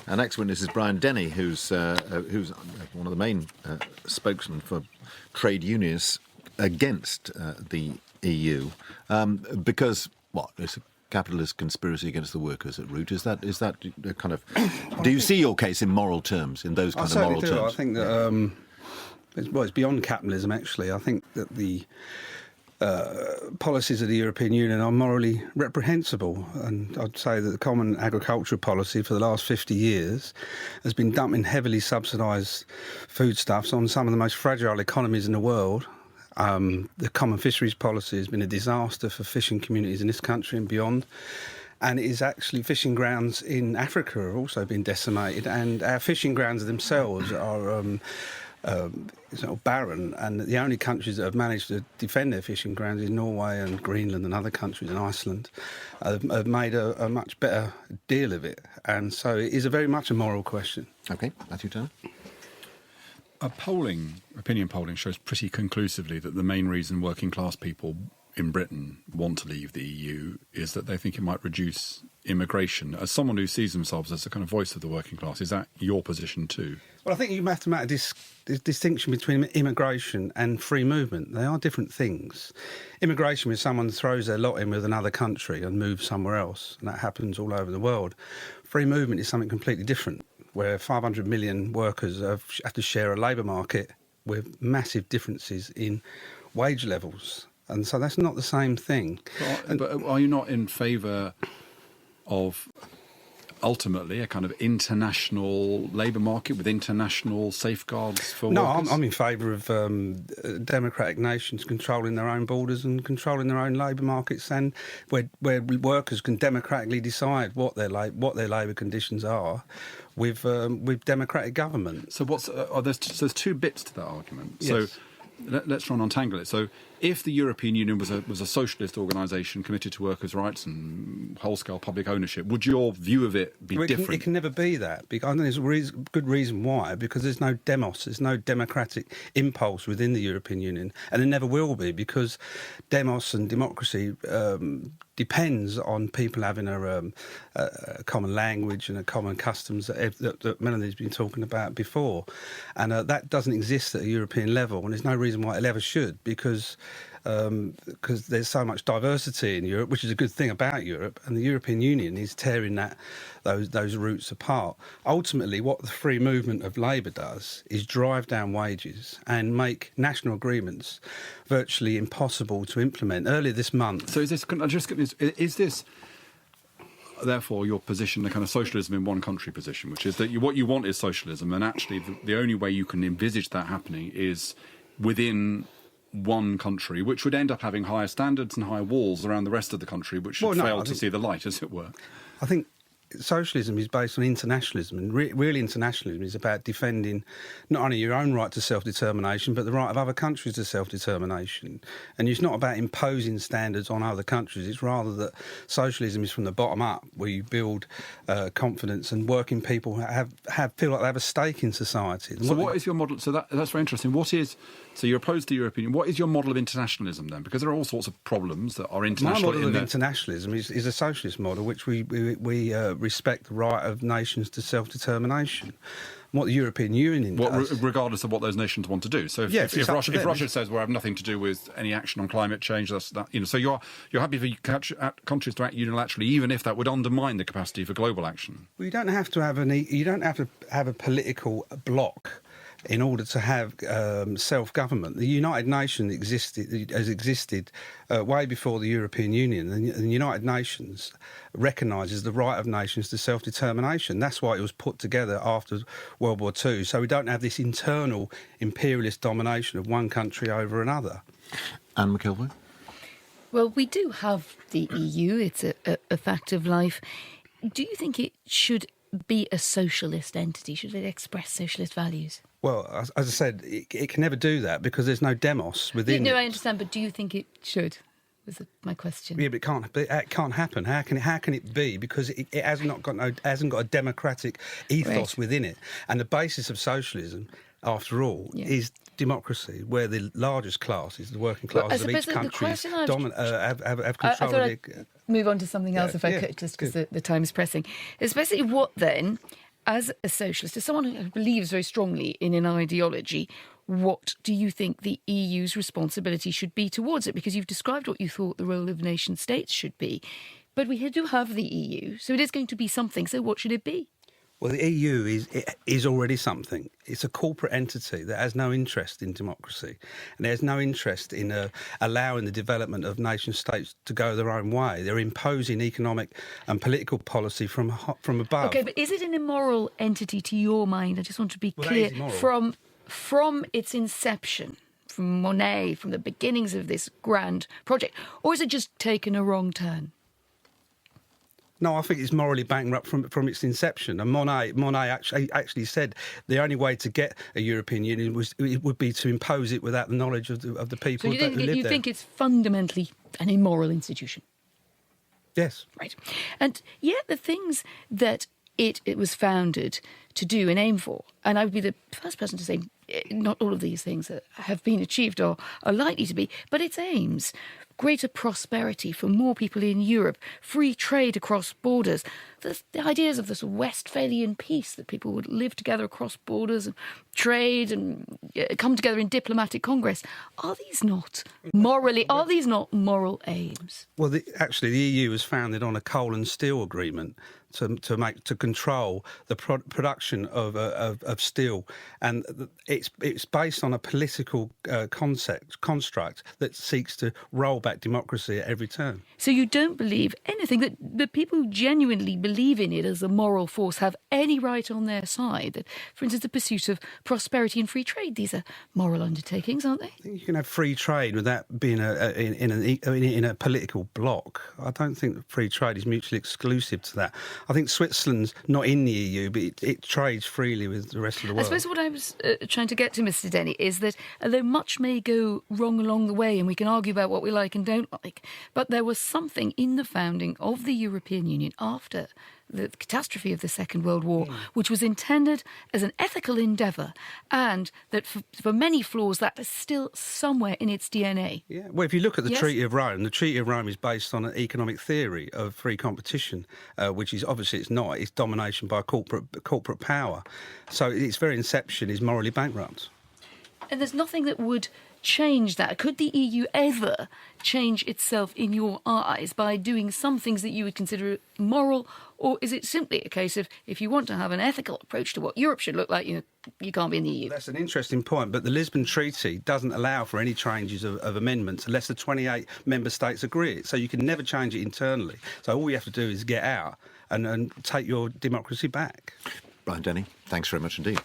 Our next witness is Brian Denny, who's one of the main spokesmen for trade unions against the EU, because it's a capitalist conspiracy against the workers at root. Is that a kind of? Do you see your case in moral terms, in those kind of moral terms? I think that it's beyond capitalism. Actually, I think that the policies of the European Union are morally reprehensible, and I'd say that the common agricultural policy for the last 50 years has been dumping heavily subsidised foodstuffs on some of the most fragile economies in the world. The common fisheries policy has been a disaster for fishing communities in this country and beyond. And it is actually fishing grounds in Africa have also been decimated, and our fishing grounds themselves are barren, and the only countries that have managed to defend their fishing grounds is Norway and Greenland and other countries and Iceland have made a much better deal of it. And so it is very much a moral question. OK, Matthew Turner. Opinion polling shows pretty conclusively that the main reason working class people in Britain want to leave the EU is that they think it might reduce immigration. As someone who sees themselves as a kind of voice of the working class, is that your position too? Well, I think you have to make a distinction between immigration and free movement. They are different things. Immigration is someone throws their lot in with another country and moves somewhere else, and that happens all over the world. Free movement is something completely different, where 500 million workers have to share a labour market with massive differences in wage levels. And so that's not the same thing. But are you not in favour of ultimately a kind of international labour market with international safeguards for workers? No, I'm in favour of democratic nations controlling their own borders and controlling their own labour markets, and where workers can democratically decide what their labour conditions are with democratic government. So there's two bits to that argument. Yes. So let's try and untangle it. So if the European Union was a socialist organisation committed to workers' rights and whole-scale public ownership, would your view of it be different? It can never be that. I think there's a good reason why, because there's no demos, there's no democratic impulse within the European Union, and there never will be, because demos and democracy depends on people having a common language and a common customs that Melanie's been talking about before. And that doesn't exist at a European level, and there's no reason why it ever should, because there's so much diversity in Europe, which is a good thing about Europe, and the European Union is tearing those roots apart. Ultimately, what the free movement of labour does is drive down wages and make national agreements virtually impossible to implement. Earlier this month... So is this therefore your position, the kind of socialism in one country position, which is that what you want is socialism, and actually the only way you can envisage that happening is within one country, which would end up having higher standards and higher walls around the rest of the country, which should fail to see the light, as it were? I think socialism is based on internationalism, and real internationalism is about defending not only your own right to self-determination, but the right of other countries to self-determination. And it's not about imposing standards on other countries. It's rather that socialism is from the bottom up, where you build confidence, and working people feel like they have a stake in society. So what is your model? So that's very interesting. So you're opposed to European. What is your model of internationalism then? Because there are all sorts of problems that are international. My model of internationalism is a socialist model, which we respect the right of nations to self-determination. What the European Union does... regardless of what those nations want to do. So if Russia says we have nothing to do with any action on climate change, so you're happy for countries to act unilaterally, even if that would undermine the capacity for global action. Well, you don't have to have a political bloc in order to have self-government. The United Nations has existed way before the European Union, and the United Nations recognises the right of nations to self-determination. That's why it was put together after World War II, so we don't have this internal imperialist domination of one country over another. Anne McIlvoy? Well, we do have the EU. It's a fact of life. Do you think it should be a socialist entity? Should it express socialist values? Well, as I said, it can never do that because there's no demos within it. No, I understand, but do you think it should? Was my question. Yeah, but it can't happen. How can it be? Because it hasn't got a democratic ethos within it. And the basis of socialism, after all, is democracy, where the largest classes, the working classes of each country, have control of the... Move on to something else if I could, just because the time is pressing. Especially what then as a socialist, as someone who believes very strongly in an ideology, what do you think the EU's responsibility should be towards it? Because you've described what you thought the role of nation states should be. But we do have the EU, so it is going to be something. So what should it be? Well, the EU is already something. It's a corporate entity that has no interest in democracy, and it has no interest in allowing the development of nation states to go their own way. They're imposing economic and political policy from above. Okay, but is it an immoral entity to your mind? I just want to be Well, clear. that is immoral. From its inception, from Monet, from the beginnings of this grand project, or is it just taken a wrong turn? No, I think it's morally bankrupt from its inception. And Monet actually said the only way to get a European Union would be to impose it without the knowledge of the people So that live there. you think it's fundamentally an immoral institution? Yes. Right. And yet the things that it was founded to do and aim for, and I would be the first person to say not all of these things that have been achieved or are likely to be, but its aims: greater prosperity for more people in Europe, free trade across borders, the ideas of this Westphalian peace, that people would live together across borders and trade and come together in diplomatic congress. Are these not moral aims? Well, actually, the EU was founded on a coal and steel agreement to control the production of steel, and it's based on a political construct that seeks to roll back democracy at every turn. So you don't believe anything that the people who genuinely believe in it as a moral force have any right on their side? That, for instance, the pursuit of prosperity and free trade, these are moral undertakings, aren't they? I think you can have free trade without being in a political bloc. I don't think that free trade is mutually exclusive to that. I think Switzerland's not in the EU, but it trades freely with the rest of the world. I suppose what I was trying to get to, Mr. Denny, is that although much may go wrong along the way, and we can argue about what we like and don't like, but there was something in the founding of the European Union after the catastrophe of the Second World War, which was intended as an ethical endeavour, and that for many flaws that is still somewhere in its DNA. Yeah, well, if you look at the Yes. Treaty of Rome, the Treaty of Rome is based on an economic theory of free competition, which is obviously it's not. It's domination by corporate power. So its very inception is morally bankrupt. And there's nothing that would change that. Could the EU ever change itself in your eyes by doing some things that you would consider moral, or is it simply a case of if you want to have an ethical approach to what Europe should look like, you can't be in the EU? That's an interesting point, but the Lisbon Treaty doesn't allow for any changes of amendments unless the 28 member states agree it. So you can never change it internally. So all you have to do is get out and take your democracy back. Brian Denny, thanks very much indeed.